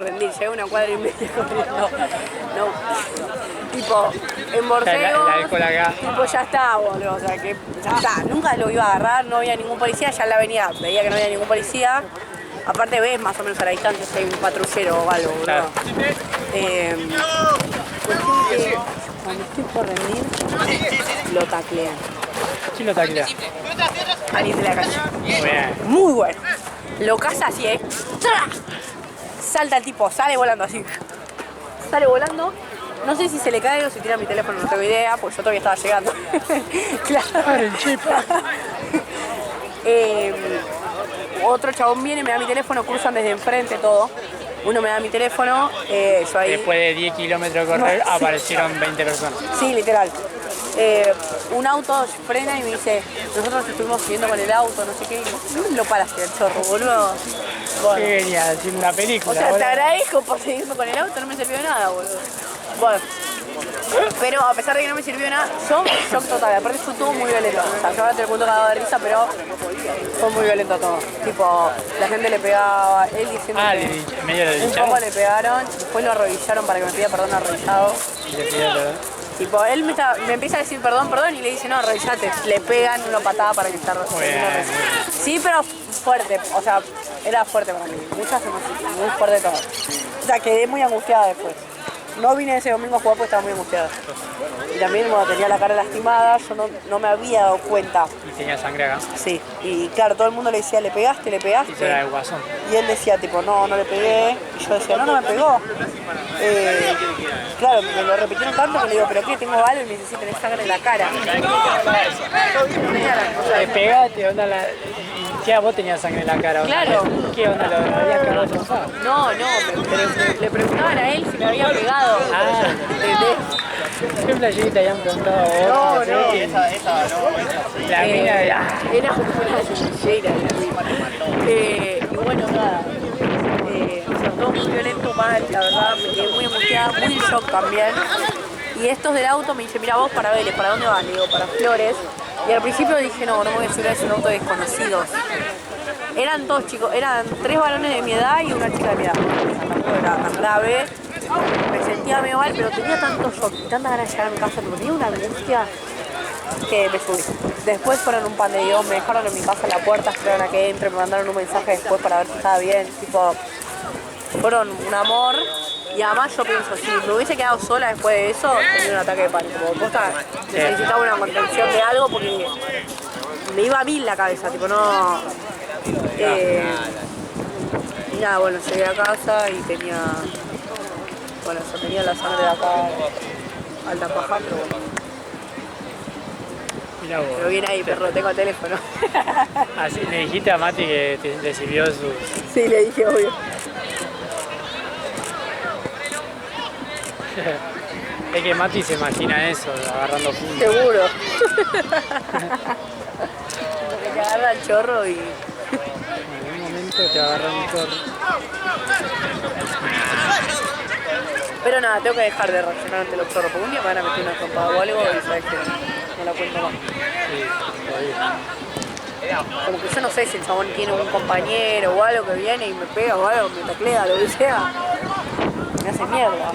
rendir, llegué a una cuadra y media corriendo. No. Tipo, en Borcego, tipo, ya está, boludo. O sea, que ya está. Nunca lo iba a agarrar, no había ningún policía. Ya en la avenida veía que no había ningún policía. Aparte ves más o menos a la distancia si hay un patrullero o algo, boludo. Claro. Cuestión que cuando estoy por rendir, lo taclean. ¿Quién lo taclea? Alguien de la calle. Muy bien. Muy bueno. Lo caza así, ¡tra! Salta el tipo, sale volando así. Sale volando. No sé si se le cae o si tira mi teléfono, no tengo idea, porque yo todavía estaba llegando. Claro. El chip. Otro chabón viene, me da mi teléfono, cruzan desde enfrente todo. Uno me da mi teléfono, yo ahí... Después de 10 kilómetros de correr, No, sí. aparecieron 20 personas. Sí, literal. Un auto frena y me dice, nosotros estuvimos siguiendo con el auto, no sé qué. ¿Dónde lo paraste el chorro, boludo? Bueno. Qué genial, haciendo una película. O sea, te boludo. agradezco por seguirme con el auto, no me sirvió de nada, boludo. Bueno, pero a pesar de que no me sirvió de nada, yo, shock total. Aparte fue todo muy violento. O sea, yo ahora te lo cuento cagado de risa, pero fue muy violento todo. Tipo, la gente le pegaba, él diciendo que en medio de un poco le pegaron, después lo arrodillaron para que me pida perdón arrodillado. Y le pidió perdón. Tipo, él me empieza a decir perdón y le dice, no, arrodillate. Le pegan una patada para que esté arrodillado. Sí, pero fuerte, o sea, era fuerte para mí. Muchas emociones, muy fuerte todo. O sea, quedé muy angustiada después. No vine ese domingo a jugar porque estaba muy angustiada. Y también cuando tenía la cara lastimada, yo no me había dado cuenta. Y tenía sangre acá. Sí, y claro, todo el mundo le decía, ¿le pegaste? ¿Le pegaste? Y eso era el guasón. Y él decía, tipo, no le pegué. Y yo decía, no me pegó. Claro, me lo repitieron tanto que le digo, ¿pero qué? ¿Tengo algo? Y me dice, sí, tenés sangre en la cara. Le pegaste, onda la... ¿Qué? Vos tenías sangre en la cara. Onda. Claro. ¿Qué onda? ¿Lo habías cagado trozado? No, le preguntaban a él si me había pegado. Ah. ¿Entendés? ¿Qué playerita habían preguntado a vos? No. Esa no. La mina Era una guerrillera. Y bueno, nada. O sea, todo muy violento, mal, la verdad, me quedé muy angustiada, muy en shock también. Y estos del auto me dicen, mira vos para Vélez, ¿para dónde vas? Le digo, para Flores. Y al principio dije, no me voy a subir a un auto de desconocidos. Eran dos chicos, eran 3 varones de mi edad y una chica de mi edad. O sea, tampoco era tan grave. Me sentía medio mal, pero tenía tanto shock y tantas ganas de llegar a mi casa, porque tenía una angustia que me subí. Después fueron un pan de Dios, me dejaron en mi casa en la puerta, esperaron a que entre, me mandaron un mensaje después para ver si estaba bien. Tipo, fueron un amor. Y además yo pienso, si me hubiese quedado sola después de eso, tenía un ataque de pánico. Como posta, necesitaba una contención de algo porque me iba a mil la cabeza, tipo no... y nada, bueno, llegué a casa y tenía... Bueno, yo tenía la sangre de acá, alta paja, pero bueno. Mirá vos. Pero viene ahí, perro, tengo el teléfono. Así, le dijiste a Mati que te sirvió su... Sí, le dije, obvio. Es que Mati se imagina eso, agarrando puntos. Seguro. Que te agarra el chorro y... En algún momento te agarra un chorro. Pero nada, tengo que dejar de reaccionar ante los chorros, porque un día me van a meter una trompada o algo y sabes que no la cuento más. Sí, todavía. Como que yo no sé si el chabón tiene un compañero o algo que viene y me pega o algo, me taclea, lo que sea. Me hace mierda.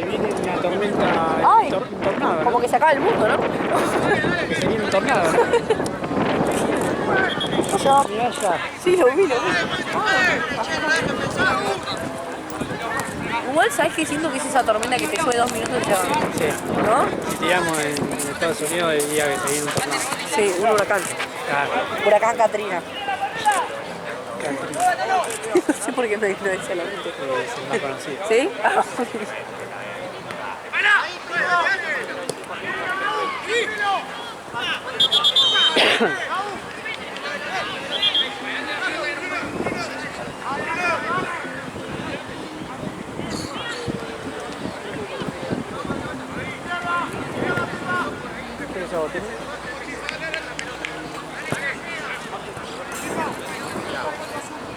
Viene una tormenta, Ay, un tornado, como ¿no? que se acaba el mundo, ¿no? Que se viene un tornado, ¿no? Yo, Mirá allá. sí, lo vi. Igual sabes que siento que es esa tormenta que te llueve 2 minutos y se va, Sí. ¿no? Digamos en Estados Unidos el día que se viene un tornado. Sí, un huracán. Claro. Huracán Katrina. No sé por qué no dice la mente. Es el más conocido. ¿Sí? ¿Qué es eso, Botín?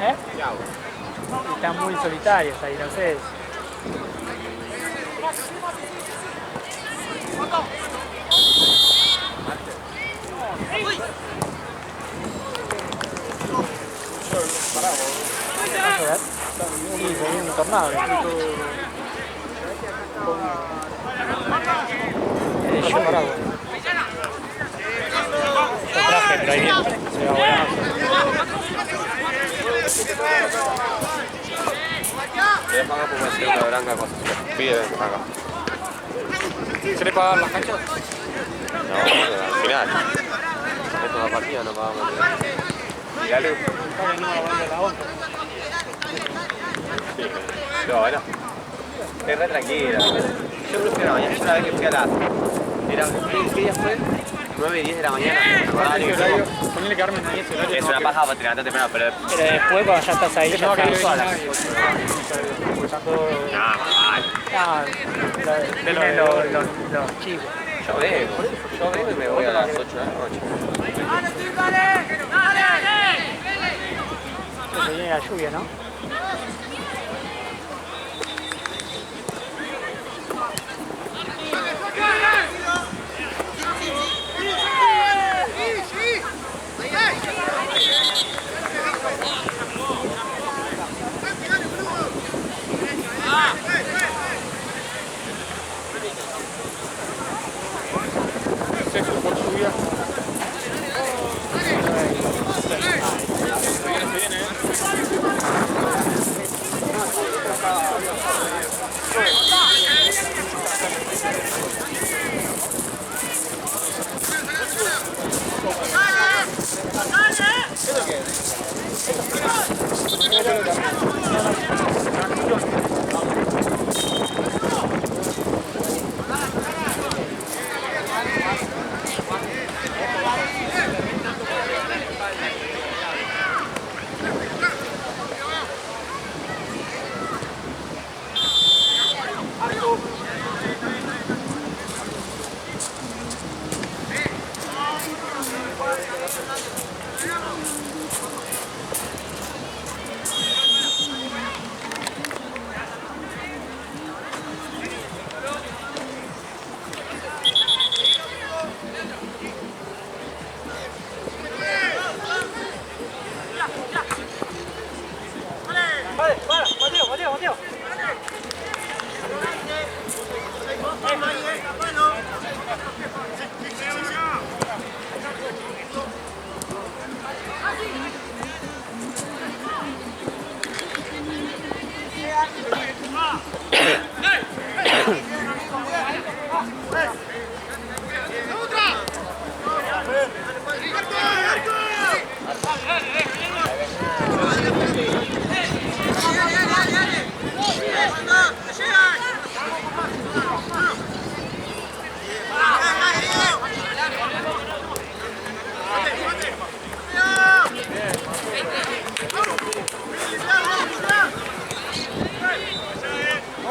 ¿Eh? Están muy solitarios ahí, no sé. ¿Va a llover? Sí, se viene un tornado. Yo paraguas. Yo traje, pero ahí viene. Se va a volar. Le paga por hacer una branca con sus pibes acá. ¿Se le pagan las canchas? No, al final. En toda partida no pagamos ni. ¿Y la luz? Sí, pero bueno. Es re tranquila. Yo prefiero mañana. Yo una vez que fui a las. ¿Qué día fue? 9 y 10 de la mañana. Ponele que armen ahí ese horario. Es una paja para te levantar temprano, pero. Pero después cuando ya estás ahí, ya No, que estás sola. de los chicos. Yo vengo y me voy a las 8 de la noche. Se viene la lluvia, ¿no? Sexto por lluvia.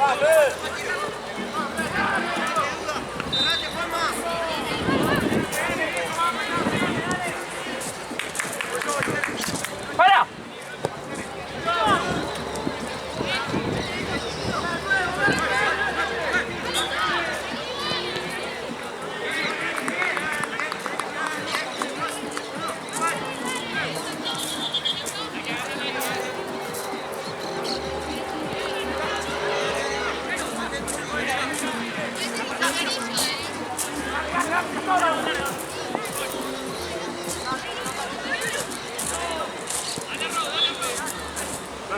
Mateo. ¡Para!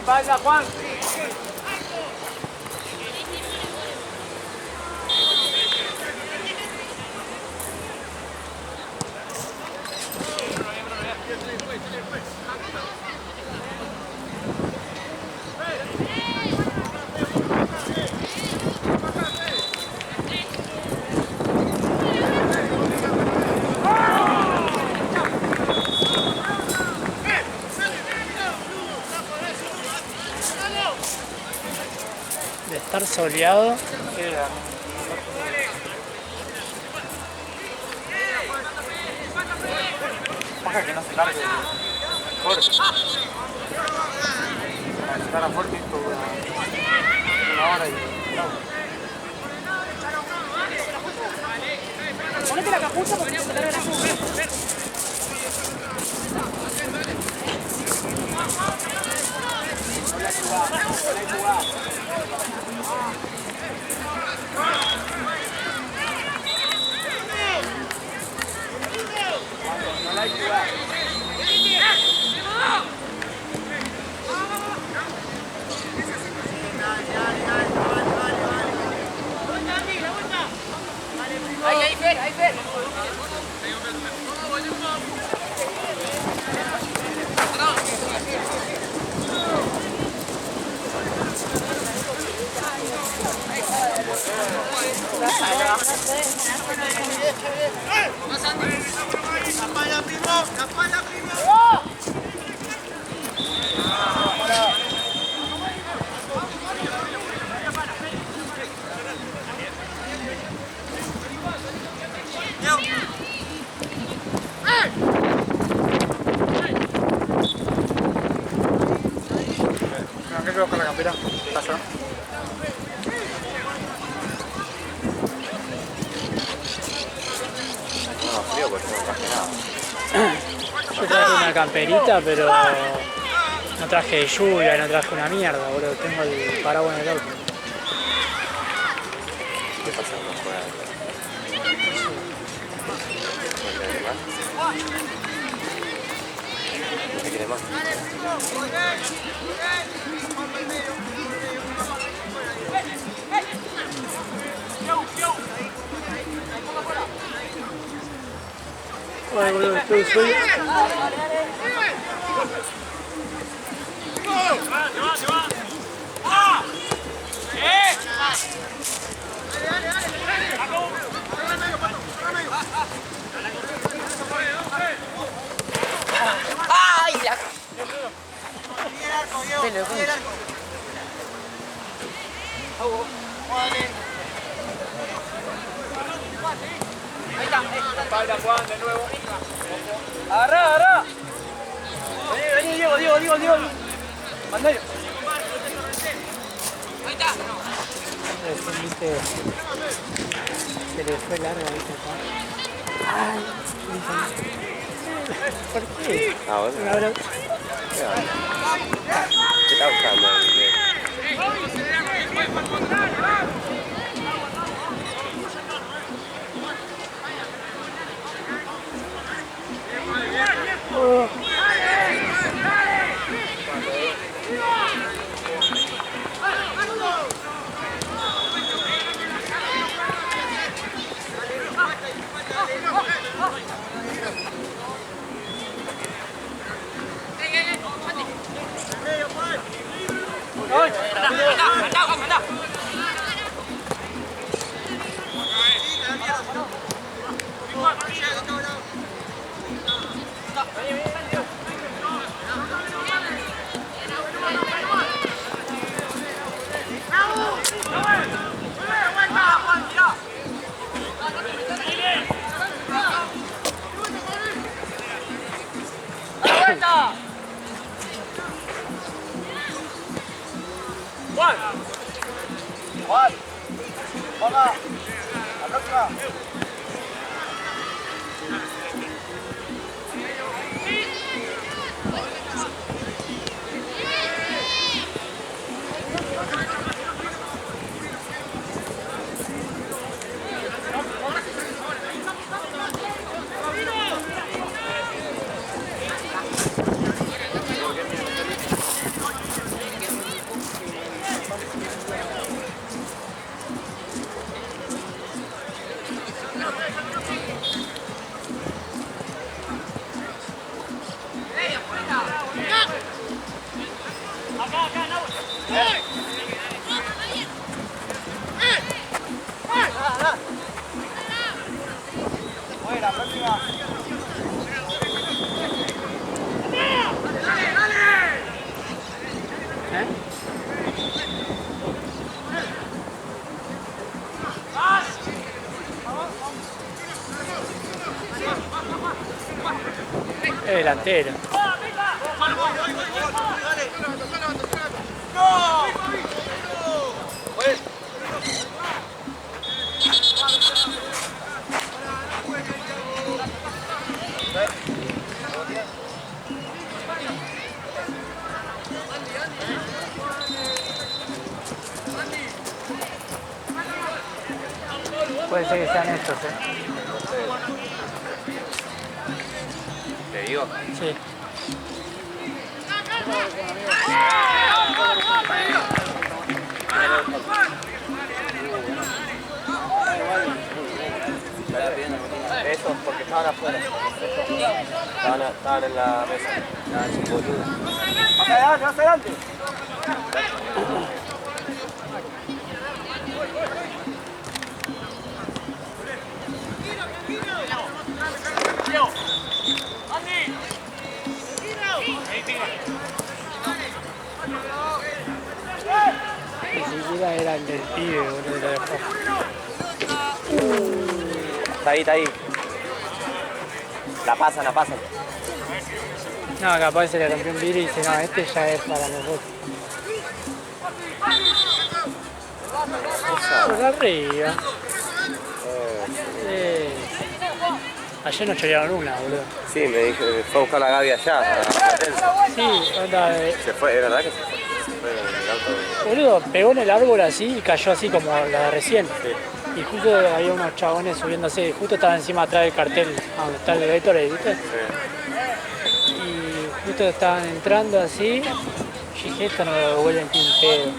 ¡Vaya, Juan! De estar soleado, baja que no se largue fuerte. Si cara fuerte, esto una hora y no. Ponete la capucha porque se te larga la capucha. ¿Qué veo con la campera? ¿Qué pasa? No, frío porque no traje nada. Yo traje una camperita, pero no traje de lluvia, no traje una mierda, boludo. Tengo el paraguas en el auto. ¿Qué pasa cuando juegas? ¿Qué quieres más? Ay, boludo, estoy sueño. ¡Ay! La... Pelo, Espalda, Juan, de nuevo. Agarrá, agarrá. Vení, Diego. Mandalo. Ahí está. Se le fue larga, ¿viste? Ay, ¿por qué? Ah, bueno. Un abrazo. ¿Qué está buscando? Es delantero. Puede ser que sean estos, ¿Te digo? Sí. Esos porque estaban afuera. Estaban en la mesa. Estaban boludos. Más adelante. mierda era el del pibe, boludo, lo dejó. Está ahí, está ahí. La pasan, la pasan. No, capaz se le rompió un vidrio y dice, no, este ya es para nosotros. Por arriba. Ayer nos chorearon una, boludo. Sí, me dije, fue a buscar la Gaby allá. Sí, onda, Se fue, es verdad que se fue. Se fue en el auto. boludo, pegó en el árbol así y cayó así como la de recién. Sí. Y justo había unos chabones subiéndose, justo estaba encima atrás del cartel, donde está el Gatorade, ¿viste? Sí. Y justo estaban entrando así, y dije, esto no me lo devuelven ni un pedo.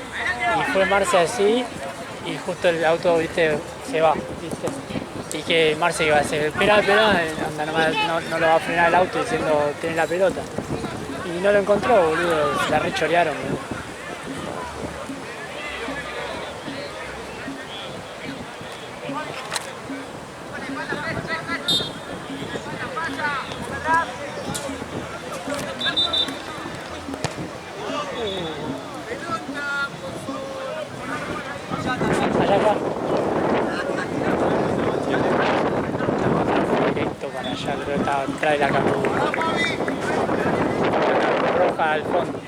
Y fue Marce así, y justo el auto, ¿viste? Se va, ¿viste? Y que Marce iba a decir, espera, anda, no lo va a frenar el auto diciendo, tenés la pelota. Y no lo encontró, boludo, se la rechorearon, boludo. Allá acá. Directo para allá, creo que estaba atrás de la camioneta. Roja al fondo.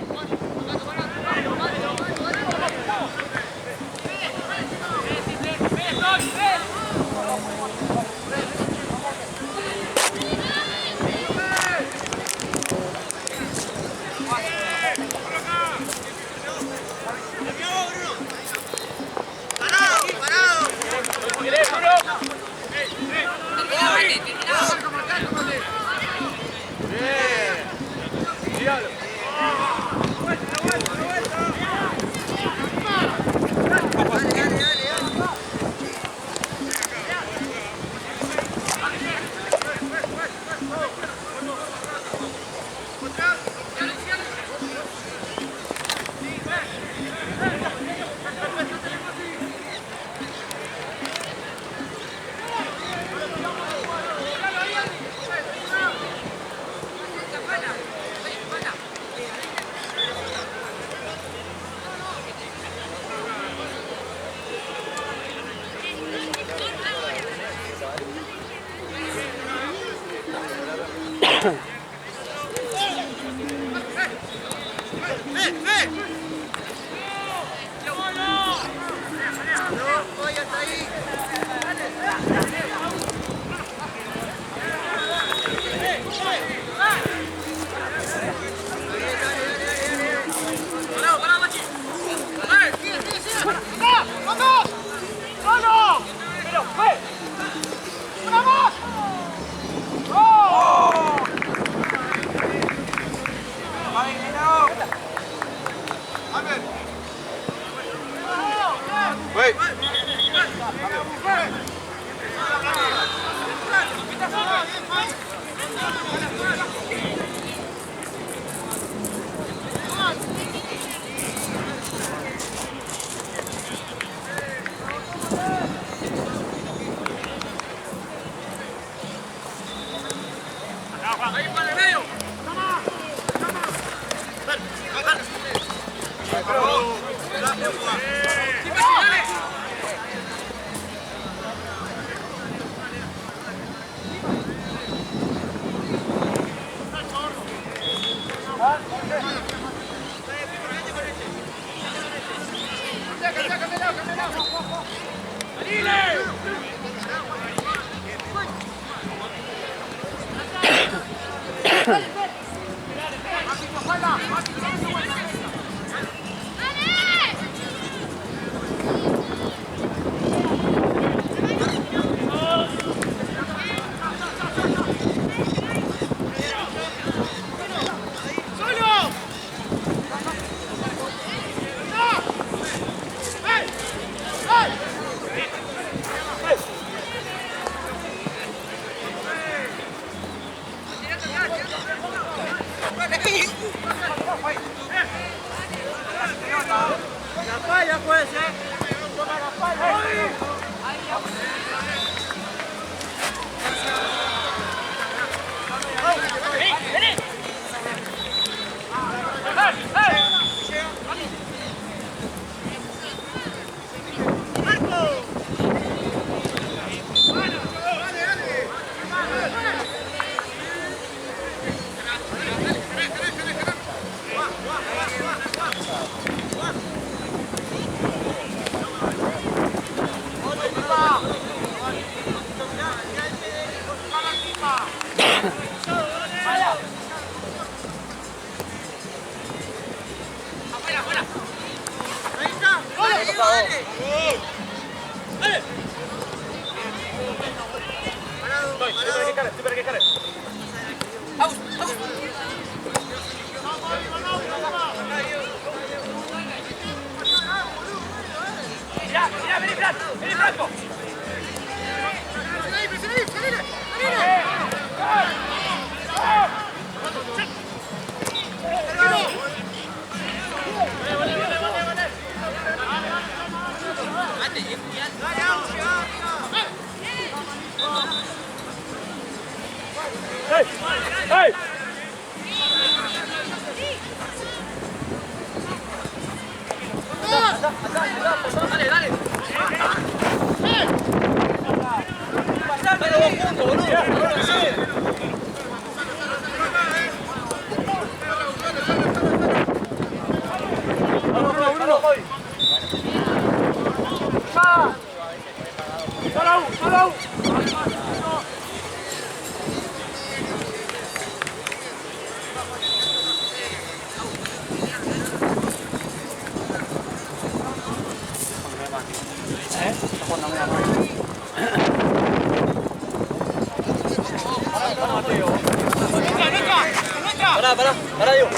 Pará, Diego.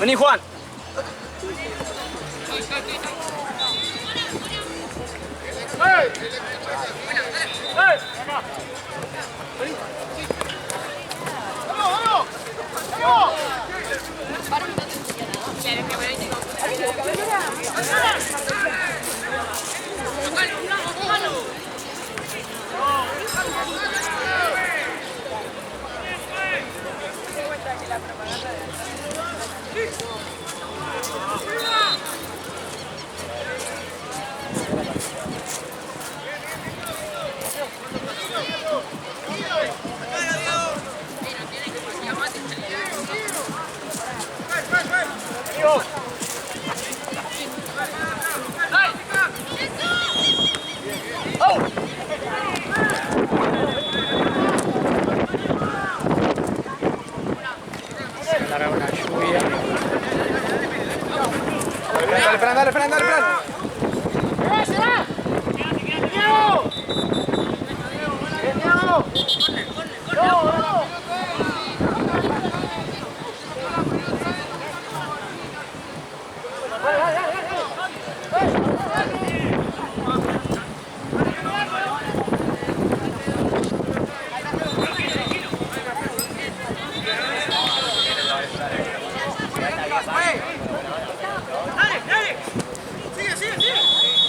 Vení, Juan. Para una lluvia. Dale, Fran.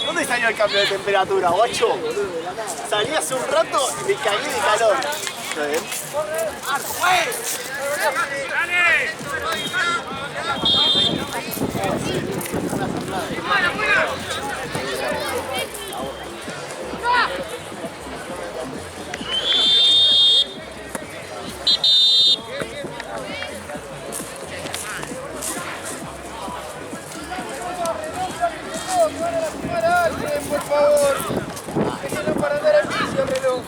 ¿Dónde salió el cambio de temperatura, guacho? Salí hace un rato y me cagué de calor. ¿Está bien? Por favor, déjenlo para dar al piso, reloj.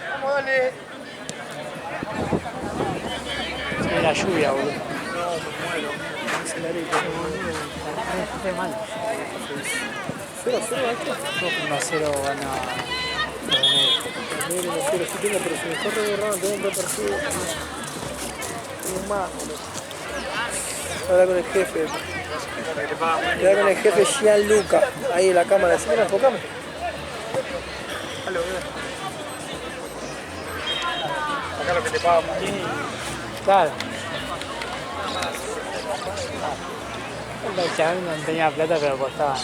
Vamos, dale. Es la lluvia, boludo. No, me muero. Qué mal. 0-0 esto. 2-0 gana Mira, no quiero, sí tengo, pero si me corre de raro, tengo un repartido. Un más, boludo. Habla con el jefe. Habla con el jefe Gianluca. Ahí en la cámara. Así que nos enfocamos. Acá lo que te pagan. Claro. El chaval no tenía plata, pero costaba.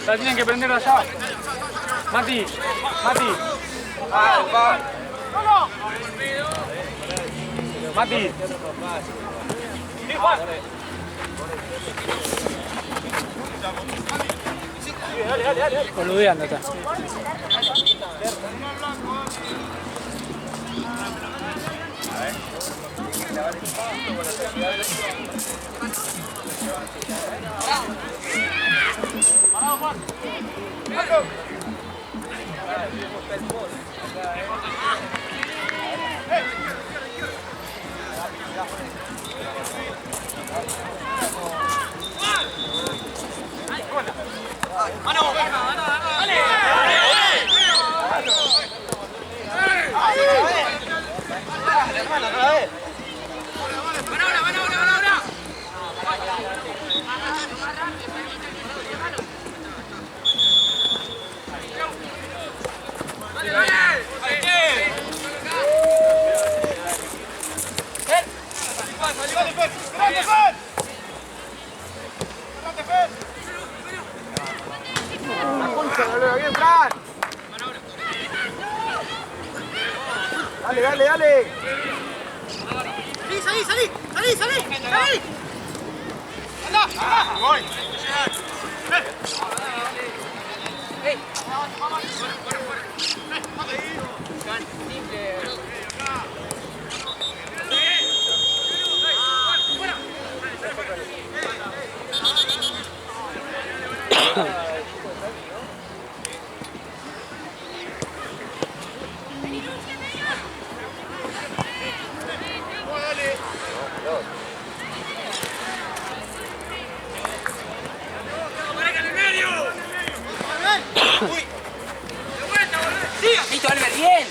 La tienen que prender allá. Mati, Mati. Mati. Boludeando está. Dale, dale, dale. Salí. Anda. Listo, Albert, bien.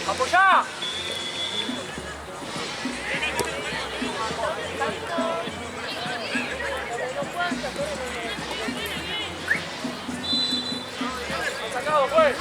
¡Apoyá! ¡Sacado, pues!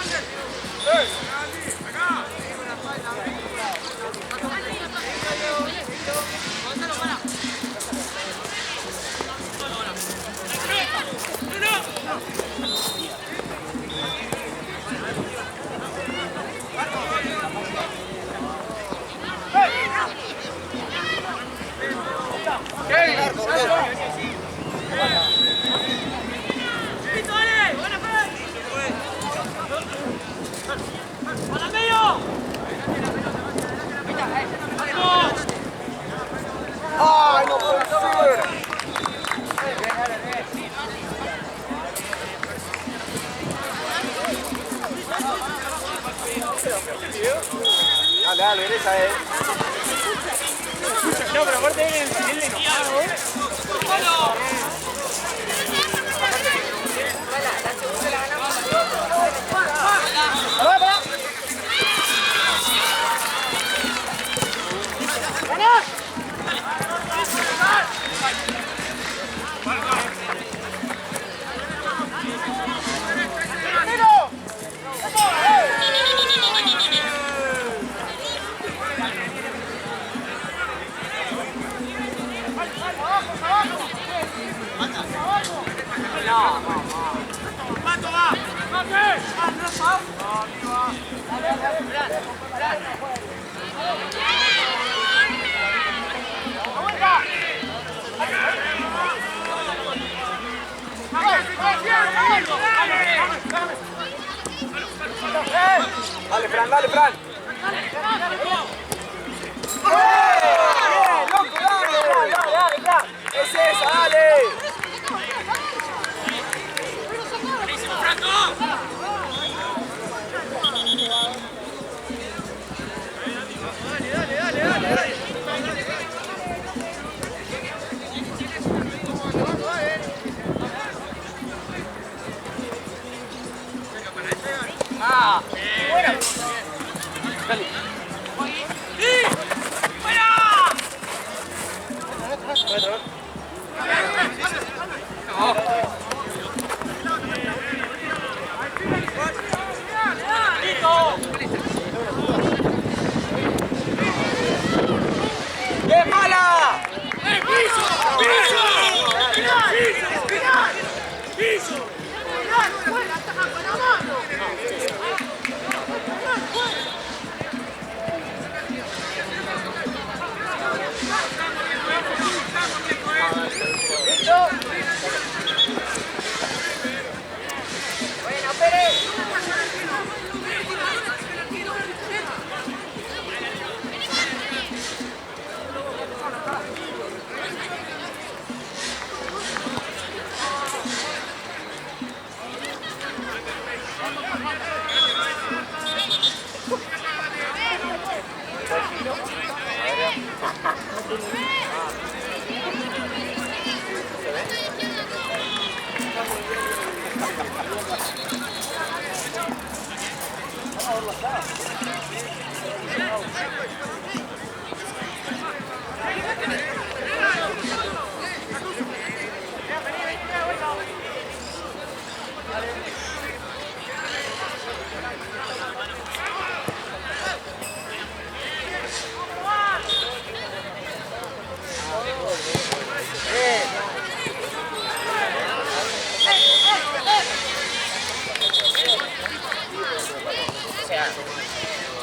¡Ay, no puede ser! Dale, dale, esa es. No, pero aparte viene el enojado, ¿eh? Dale, Fran, dale, Fran. ¡Bien, loco, dale, dale, Fran! ¡Es esa, dale! ¡Qué mala!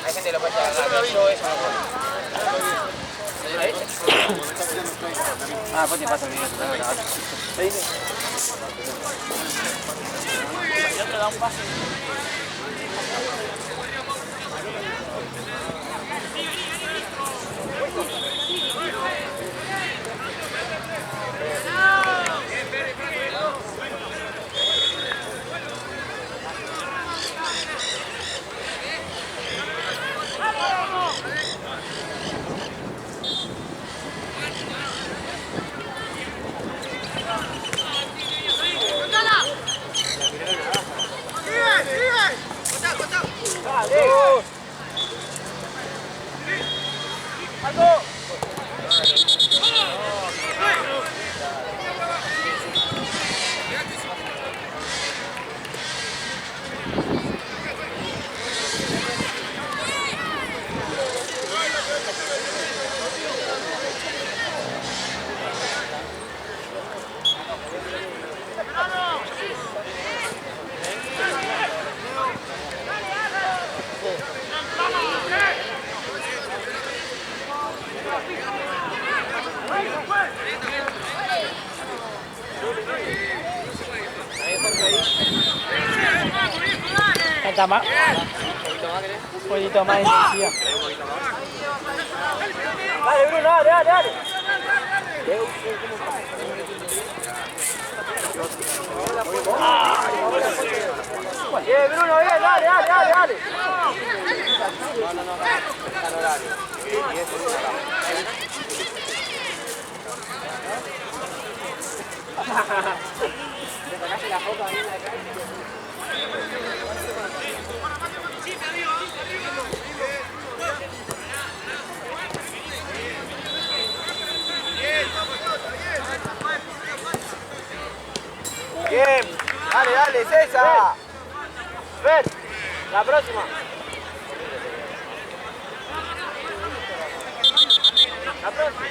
Hay gente que lo puede agarrar, yo eso no puedo. Ah, después te pasa el video. El otro da un pase. Falta más. Un poquito más de intensidad. Dale, Bruno, dale, dale, dale. Bien, Bruno, bien, dale, dale, dale, dale. No, está en horario. Y eso es ¿te sacaste la foto ahí en la calle? Bien, dale, dale, César. Ven, la próxima. La próxima.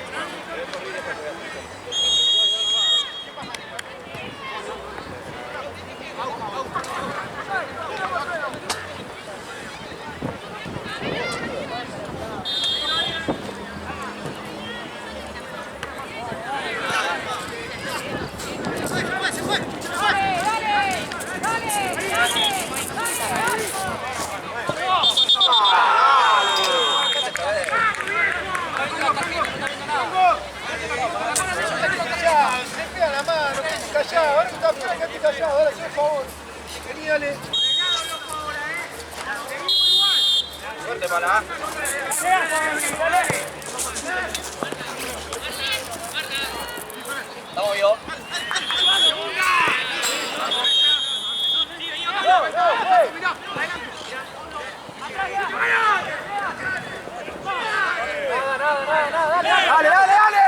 Ahora que está bien, quédate callado, ahora sí, por favor. Vení, dale. Suerte para. Estamos yo. Nada, dale, dale, dale.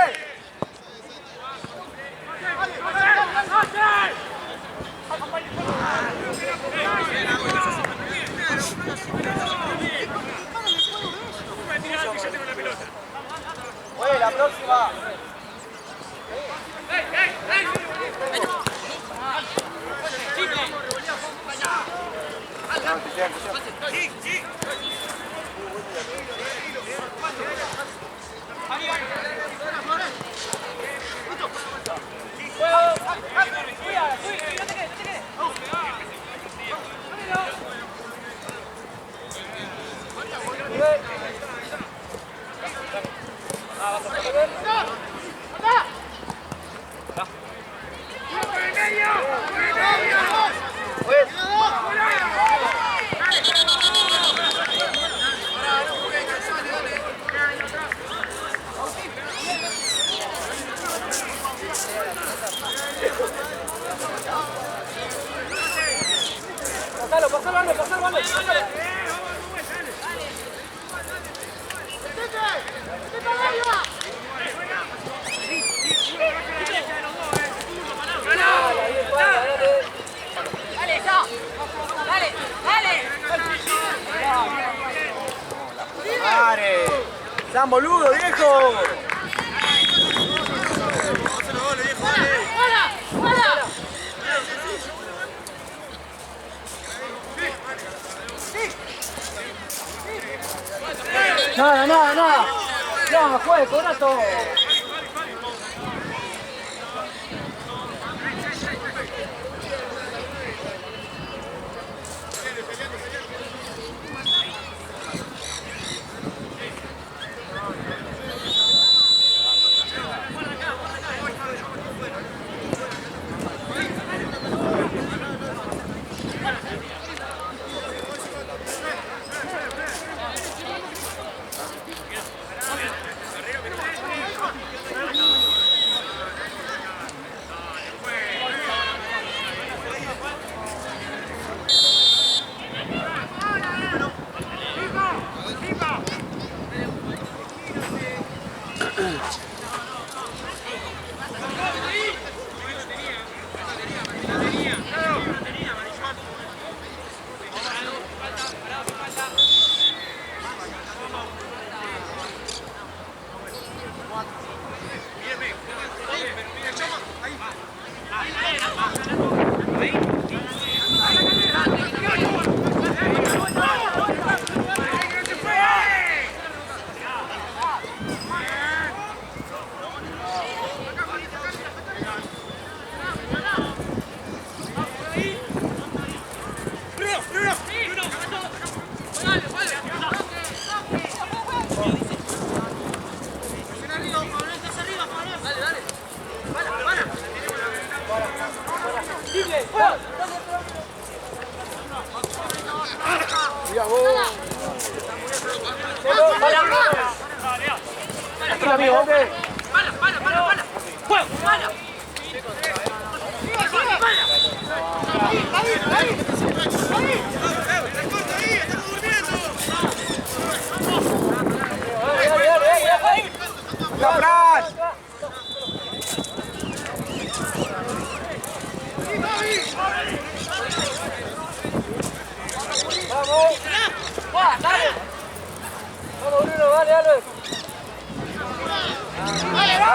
Oye, la próxima. Pasalo, pasalo, pasalo. ¡Dale! ¡San boludo, viejo! Nada, nada, nada. Ya, juez, cobrazo.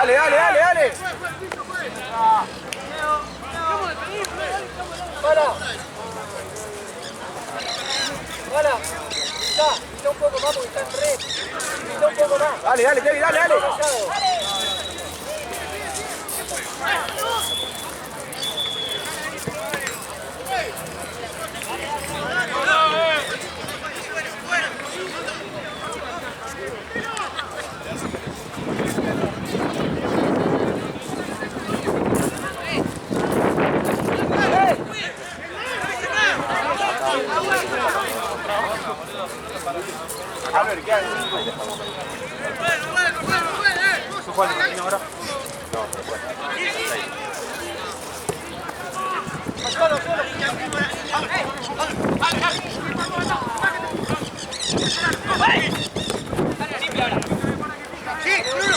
Dale, dale, dale, dale. Para. Para. Quita un poco más porque está en red. Quita un poco más. Dale, dale, Kevin, dale, dale. A ver, ¿qué haces? ¿Tú juegas de ahora? No, no puedo. ¡Solo, solo! ¡Sí, Bruno!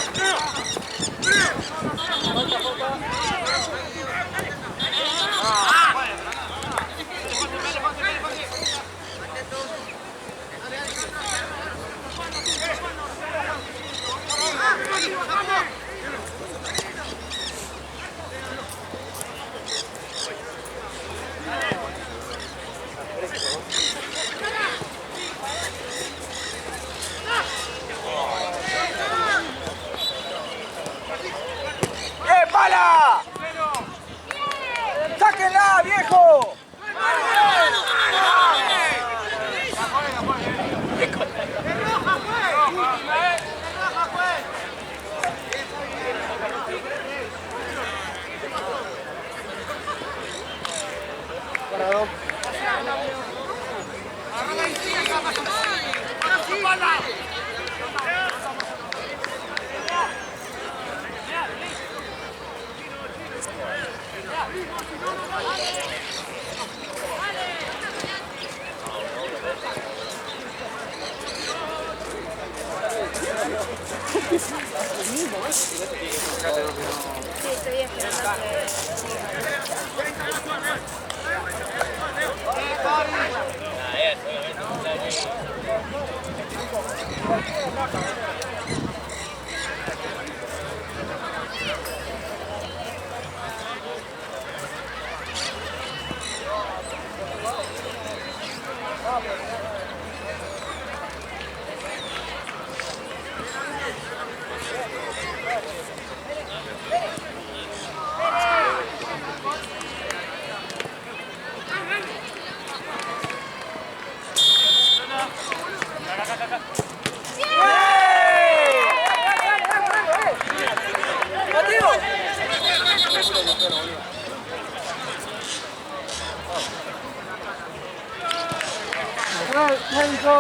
Médico.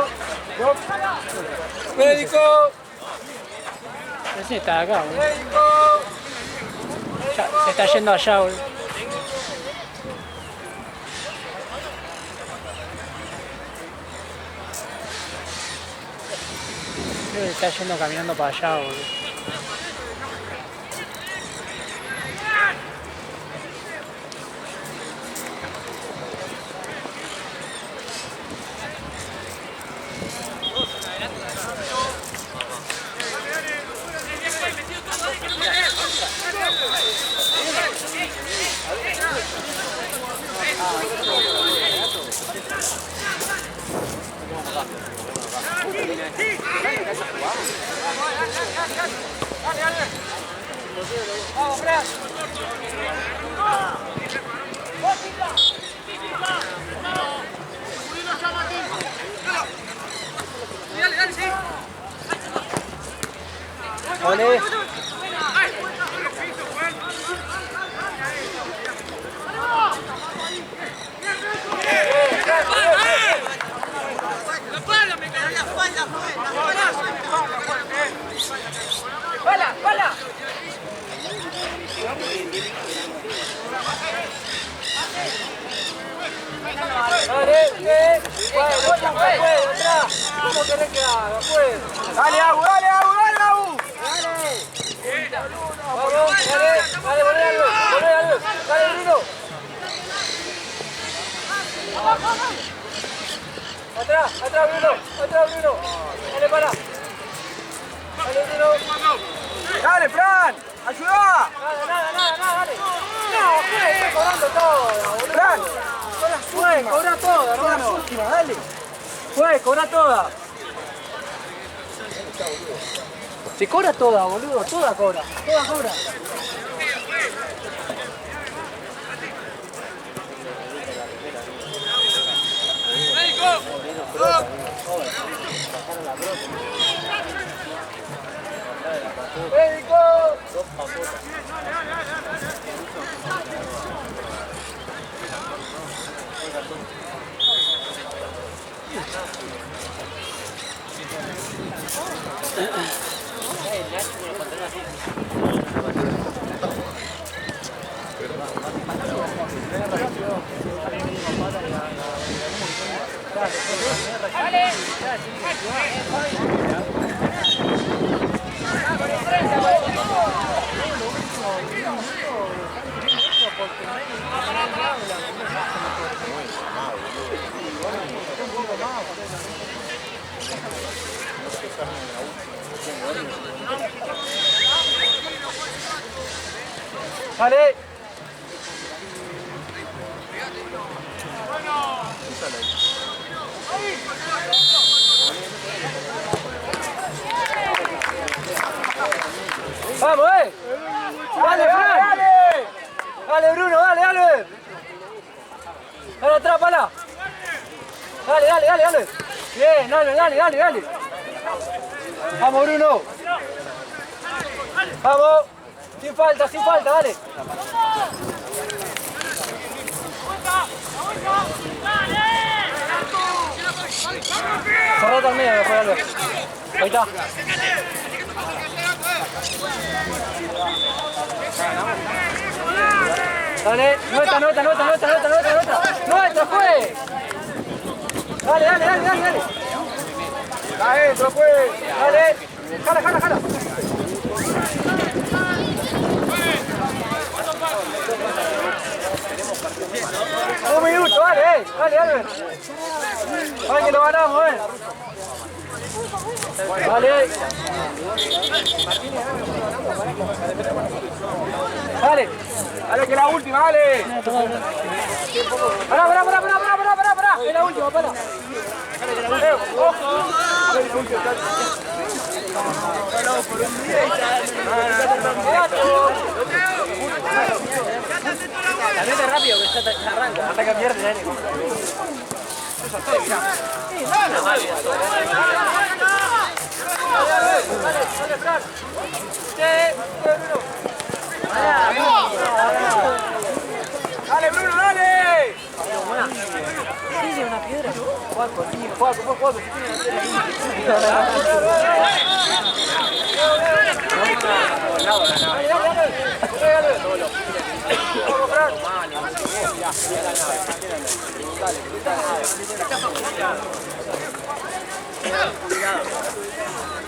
Médico. Ese está acá, boludo. Médico. Ya, se está yendo allá, boludo. Creo que está yendo caminando para allá, boludo. Vamos, Fran. Vale. ¡Pala, pala! Dale, puede, atrás. ¿Cómo querés que haga? Puede. Dale, Agu, dale, Agu, dale, Agu. Vamos, dale, volvé, dale, Bruno. Atrás, Bruno. Dale, para. Dale, Bruno. Dale, Fran, ayuda. Nada, dale. No, está cobrando todo, boludo. Fran, cobra toda, hermano. Dale. Cobra toda. Se cobra toda, boludo, toda cobra. ¡Médico! Vale. Vamos, Dale, Fran. Dale, Bruno, dale. Dale atrás, pala. Dale. Bien, dale. Vamos, Bruno. Vamos. Sin falta, dale. Cerrate al medio, después, Albert. Ahí está. Dale, nuestra, fue. Dale. Adentro, pues. Dale. Jala. Un minuto, dale, Albert. Vale que lo ganamos, Dale. Dale que es la última, dale. Pará. Es la última, para. Ojo. Cambiate rápido que ya arranca. Hasta que pierde, dale. Dale, Bruno, dale. Sí, una piedra? Juaco, sí, Juaco, si tiene la piedra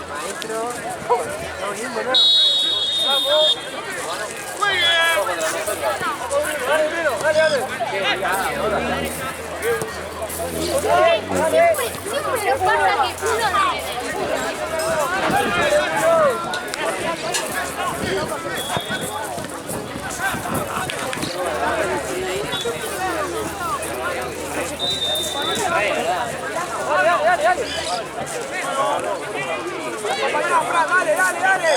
Maestro. Estamos bien, bueno. Siempre pasa que uno Dale.